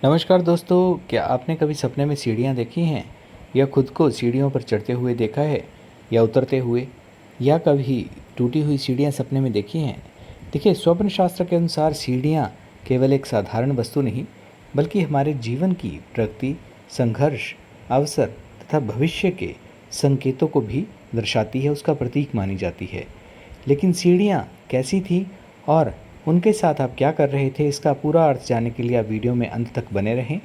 नमस्कार दोस्तों, क्या आपने कभी सपने में सीढ़ियाँ देखी हैं या खुद को सीढ़ियों पर चढ़ते हुए देखा है या उतरते हुए, या कभी टूटी हुई सीढ़ियाँ सपने में देखी हैं? देखिए, स्वप्न शास्त्र के अनुसार सीढ़ियाँ केवल एक साधारण वस्तु नहीं, बल्कि हमारे जीवन की प्रगति, संघर्ष, अवसर तथा भविष्य के संकेतों को भी दर्शाती है, उसका प्रतीक मानी जाती है। लेकिन सीढ़ियाँ कैसी थी और उनके साथ आप क्या कर रहे थे, इसका पूरा अर्थ जानने के लिए आप वीडियो में अंत तक बने रहें।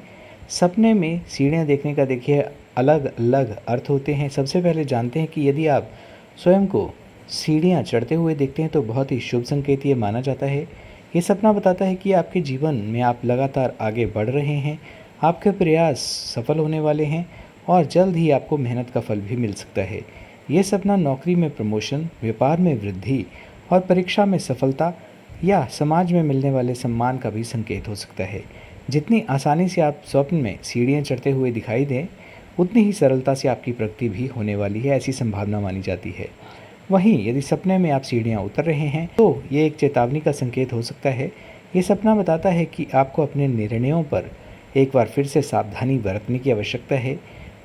सपने में सीढ़ियाँ देखने का देखिए अलग अलग अर्थ होते हैं। सबसे पहले जानते हैं कि यदि आप स्वयं को सीढ़ियाँ चढ़ते हुए देखते हैं तो बहुत ही शुभ संकेत ये माना जाता है। ये सपना बताता है कि आपके जीवन में आप लगातार आगे बढ़ रहे हैं, आपके प्रयास सफल होने वाले हैं और जल्द ही आपको मेहनत का फल भी मिल सकता है। ये सपना नौकरी में प्रमोशन, व्यापार में वृद्धि और परीक्षा में सफलता या समाज में मिलने वाले सम्मान का भी संकेत हो सकता है। जितनी आसानी से आप स्वप्न में सीढ़ियाँ चढ़ते हुए दिखाई दें, उतनी ही सरलता से आपकी प्रगति भी होने वाली है, ऐसी संभावना मानी जाती है। वहीं यदि सपने में आप सीढ़ियाँ उतर रहे हैं तो ये एक चेतावनी का संकेत हो सकता है। ये सपना बताता है कि आपको अपने निर्णयों पर एक बार फिर से सावधानी बरतने की आवश्यकता है,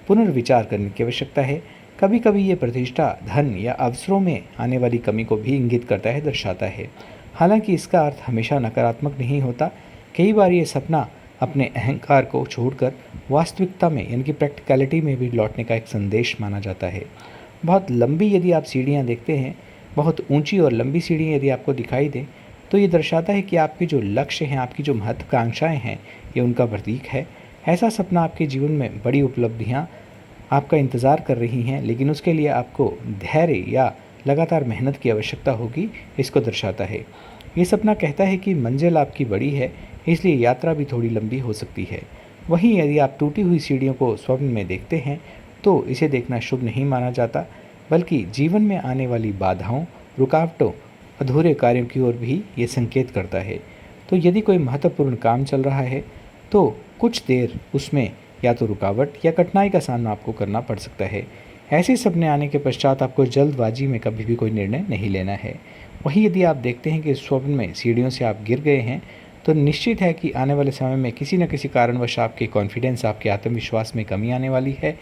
पुनर्विचार करने की आवश्यकता है। कभी कभी ये प्रतिष्ठा, धन या अवसरों में आने वाली कमी को भी इंगित करता है, दर्शाता है। हालांकि इसका अर्थ हमेशा नकारात्मक नहीं होता। कई बार ये सपना अपने अहंकार को छोड़कर वास्तविकता में यानी कि प्रैक्टिकलिटी में भी लौटने का एक संदेश माना जाता है। बहुत लंबी यदि आप सीढ़ियाँ देखते हैं, बहुत ऊंची और लंबी सीढ़ियाँ यदि आपको दिखाई दें, तो ये दर्शाता है कि आपके जो लक्ष्य हैं, आपकी जो महत्वाकांक्षाएँ हैं, ये उनका प्रतीक है। ऐसा सपना आपके जीवन में बड़ी उपलब्धियाँ आपका इंतज़ार कर रही हैं, लेकिन उसके लिए आपको धैर्य या लगातार मेहनत की आवश्यकता होगी, इसको दर्शाता है। ये सपना कहता है कि मंजिल आपकी बड़ी है, इसलिए यात्रा भी थोड़ी लंबी हो सकती है। वहीं यदि आप टूटी हुई सीढ़ियों को स्वप्न में देखते हैं तो इसे देखना शुभ नहीं माना जाता, बल्कि जीवन में आने वाली बाधाओं, रुकावटों, अधूरे कार्यों की ओर भी ये संकेत करता है। तो यदि कोई महत्वपूर्ण काम चल रहा है तो कुछ देर उसमें या तो रुकावट या कठिनाई का सामना आपको करना पड़ सकता है। ऐसे सपने आने के पश्चात आपको जल्दबाजी में कभी भी कोई निर्णय नहीं लेना है। वहीं यदि आप देखते हैं कि स्वप्न में सीढ़ियों से आप गिर गए हैं, तो निश्चित है कि आने वाले समय में किसी न किसी कारणवश आपके कॉन्फिडेंस, आपके आत्मविश्वास में कमी आने वाली है।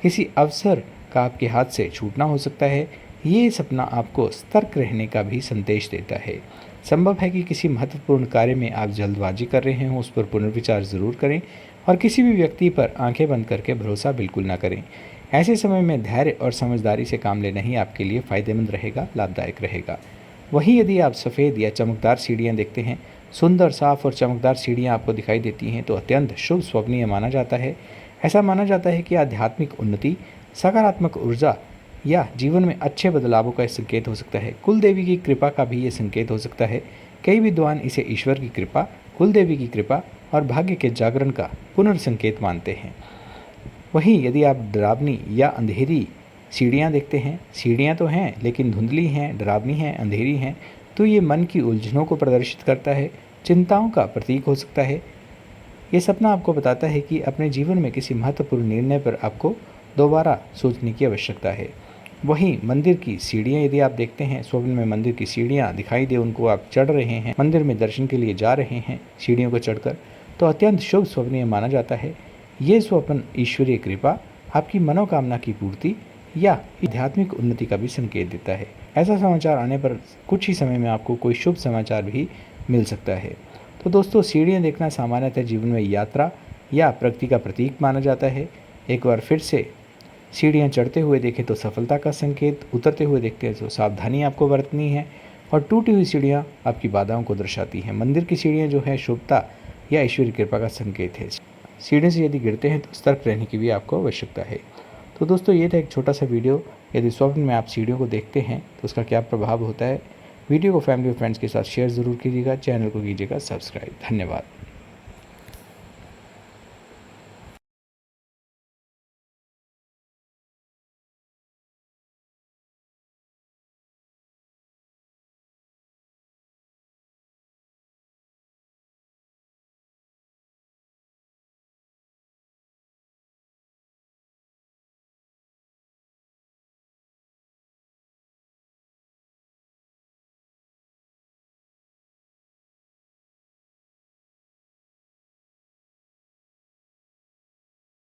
किसी अवसर का आपके हाथ से छूटना हो सकता है। ये सपना आपको सतर्क रहने का भी संदेश देता है। संभव है कि किसी महत्वपूर्ण कार्य में आप जल्दबाजी कर रहे हों, उस पर पुनर्विचार ज़रूर करें और किसी भी व्यक्ति पर आंखें बंद करके भरोसा बिल्कुल ना करें। ऐसे समय में धैर्य और समझदारी से काम लेना ही आपके लिए फ़ायदेमंद रहेगा, लाभदायक रहेगा। वहीं यदि आप सफ़ेद या चमकदार सीढ़ियाँ देखते हैं, सुंदर, साफ और चमकदार सीढ़ियाँ आपको दिखाई देती हैं, तो अत्यंत शुभ स्वप्नीय माना जाता है। ऐसा माना जाता है कि आध्यात्मिक उन्नति, सकारात्मक ऊर्जा या जीवन में अच्छे बदलावों का संकेत हो सकता है। कुल देवी की कृपा का भी ये संकेत हो सकता है। कई विद्वान इसे ईश्वर की कृपा, कुल देवी की कृपा और भाग्य के जागरण का पुनर्संकेत मानते हैं। वहीं यदि आप डरावनी या अंधेरी सीढ़ियाँ देखते हैं, सीढ़ियाँ तो हैं लेकिन धुंधली हैं, डरावनी हैं, अंधेरी हैं, तो ये मन की उलझनों को प्रदर्शित करता है, चिंताओं का प्रतीक हो सकता है। ये सपना आपको बताता है कि अपने जीवन में किसी महत्वपूर्ण निर्णय पर आपको दोबारा सोचने की आवश्यकता है। वहीं मंदिर की सीढ़ियाँ यदि आप देखते हैं, स्वप्न में मंदिर की सीढ़ियाँ दिखाई दे, उनको आप चढ़ रहे हैं, मंदिर में दर्शन के लिए जा रहे हैं सीढ़ियों को चढ़कर, तो अत्यंत शुभ स्वप्नीय माना जाता है। ये स्वप्न ईश्वरीय कृपा, आपकी मनोकामना की पूर्ति या आध्यात्मिक उन्नति का भी संकेत देता है। ऐसा समाचार आने पर कुछ ही समय में आपको कोई शुभ समाचार भी मिल सकता है। तो दोस्तों, सीढ़ियाँ देखना सामान्यतः जीवन में यात्रा या प्रगति का प्रतीक माना जाता है। एक बार फिर से सीढ़ियाँ चढ़ते हुए देखें तो सफलता का संकेत, उतरते हुए देखते हैं तो सावधानी आपको बरतनी है, और टूटी हुई सीढ़ियाँ आपकी बाधाओं को दर्शाती हैं। मंदिर की सीढ़ियाँ जो है शुभता या ईश्वरीय कृपा का संकेत है। सीढ़ी से यदि गिरते हैं तो सतर्क रहने की भी आपको आवश्यकता है। तो दोस्तों, ये था एक छोटा सा वीडियो। यदि स्वप्न में आप सीढ़ियों को देखते हैं तो उसका क्या प्रभाव होता है। वीडियो को फैमिली और फ्रेंड्स के साथ शेयर ज़रूर कीजिएगा, चैनल को कीजिएगा सब्सक्राइब। धन्यवाद।